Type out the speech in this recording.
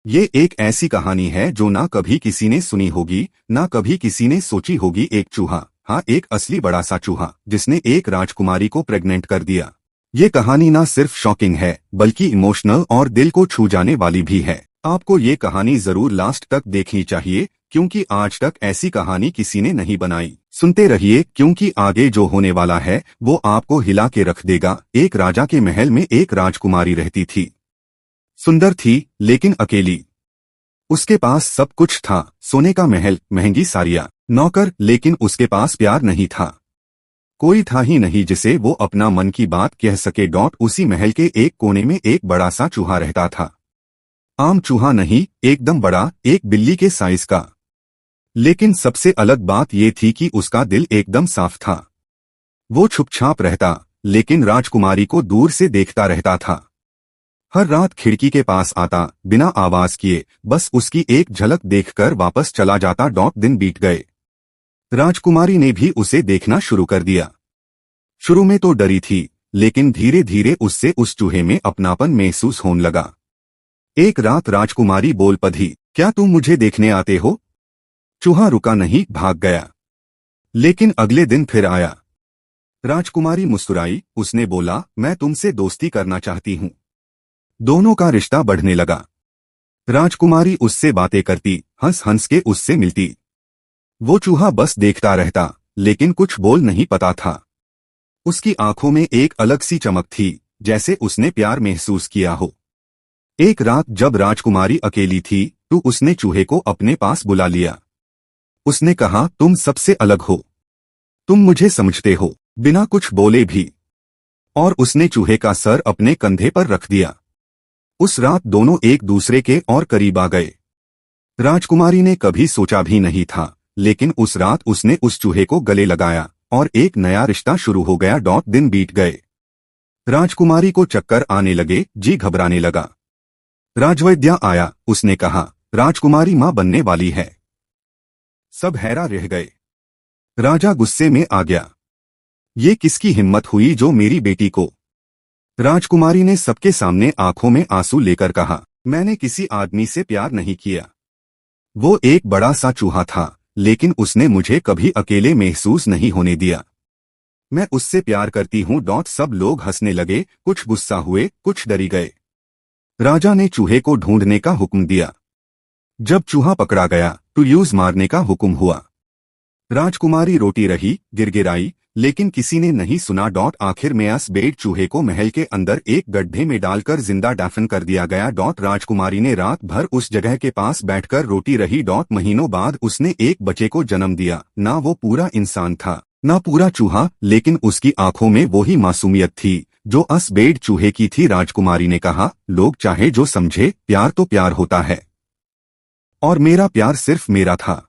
ये एक ऐसी कहानी है जो ना कभी किसी ने सुनी होगी, ना कभी किसी ने सोची होगी। एक चूहा, हाँ एक असली बड़ा सा चूहा, जिसने एक राजकुमारी को प्रेग्नेंट कर दिया। ये कहानी ना सिर्फ शॉकिंग है बल्कि इमोशनल और दिल को छू जाने वाली भी है। आपको ये कहानी जरूर लास्ट तक देखनी चाहिए क्योंकि आज तक ऐसी कहानी किसी ने नहीं बनाई। सुनते रहिए क्योंकि आगे जो होने वाला है वो आपको हिला के रख देगा। एक राजा के महल में एक राजकुमारी रहती थी। सुंदर थी लेकिन अकेली। उसके पास सब कुछ था, सोने का महल, महंगी साड़ियाँ, नौकर, लेकिन उसके पास प्यार नहीं था। कोई था ही नहीं जिसे वो अपना मन की बात कह सके। उसी महल के एक कोने में एक बड़ा सा चूहा रहता था। आम चूहा नहीं, एकदम बड़ा, एक बिल्ली के साइज का। लेकिन सबसे अलग बात ये थी कि उसका दिल एकदम साफ था। वो छुपछाप रहता, लेकिन राजकुमारी को दूर से देखता रहता था। हर रात खिड़की के पास आता, बिना आवाज किए, बस उसकी एक झलक देखकर वापस चला जाता। दिन बीत गए। राजकुमारी ने भी उसे देखना शुरू कर दिया। शुरू में तो डरी थी, लेकिन धीरे धीरे उससे उस चूहे में अपनापन महसूस होने लगा। एक रात राजकुमारी बोल पड़ी, क्या तुम मुझे देखने आते हो? चूहा रुका नहीं, भाग गया। लेकिन अगले दिन फिर आया। राजकुमारी मुस्कुराई, उसने बोला, मैं तुमसे दोस्ती करना चाहती हूँ। दोनों का रिश्ता बढ़ने लगा। राजकुमारी उससे बातें करती, हंस हंस के उससे मिलती। वो चूहा बस देखता रहता, लेकिन कुछ बोल नहीं पाता था। उसकी आंखों में एक अलग सी चमक थी, जैसे उसने प्यार महसूस किया हो। एक रात जब राजकुमारी अकेली थी तो उसने चूहे को अपने पास बुला लिया। उसने कहा, तुम सबसे अलग हो, तुम मुझे समझते हो, बिना कुछ बोले भी। और उसने चूहे का सर अपने कंधे पर रख दिया। उस रात दोनों एक दूसरे के और करीब आ गए। राजकुमारी ने कभी सोचा भी नहीं था, लेकिन उस रात उसने उस चूहे को गले लगाया और एक नया रिश्ता शुरू हो गया। दिन बीत गए। राजकुमारी को चक्कर आने लगे, जी घबराने लगा। राजवैद्य आया, उसने कहा, राजकुमारी मां बनने वाली है। सब हैरान रह गए। राजा गुस्से में आ गया। ये किसकी हिम्मत हुई जो मेरी बेटी को? राजकुमारी ने सबके सामने आंखों में आंसू लेकर कहा, मैंने किसी आदमी से प्यार नहीं किया। वो एक बड़ा सा चूहा था, लेकिन उसने मुझे कभी अकेले महसूस नहीं होने दिया। मैं उससे प्यार करती हूँ। सब लोग हंसने लगे, कुछ गुस्सा हुए, कुछ डरी गए। राजा ने चूहे को ढूंढने का हुक्म दिया। जब चूहा पकड़ा गया तो यूज मारने का हुक्म हुआ। राजकुमारी रोटी रही, गिड़गिड़ाई, लेकिन किसी ने नहीं सुना। आखिर में अस बेड चूहे को महल के अंदर एक गड्ढे में डालकर जिंदा दफन कर दिया गया। राजकुमारी ने रात भर उस जगह के पास बैठकर रोटी रही। महीनों बाद उसने एक बच्चे को जन्म दिया। ना वो पूरा इंसान था, ना पूरा चूहा, लेकिन उसकी आंखों में वही मासूमियत थी जो अस बेड चूहे की थी। राजकुमारी ने कहा, लोग चाहे जो समझे, प्यार तो प्यार होता है, और मेरा प्यार सिर्फ मेरा था।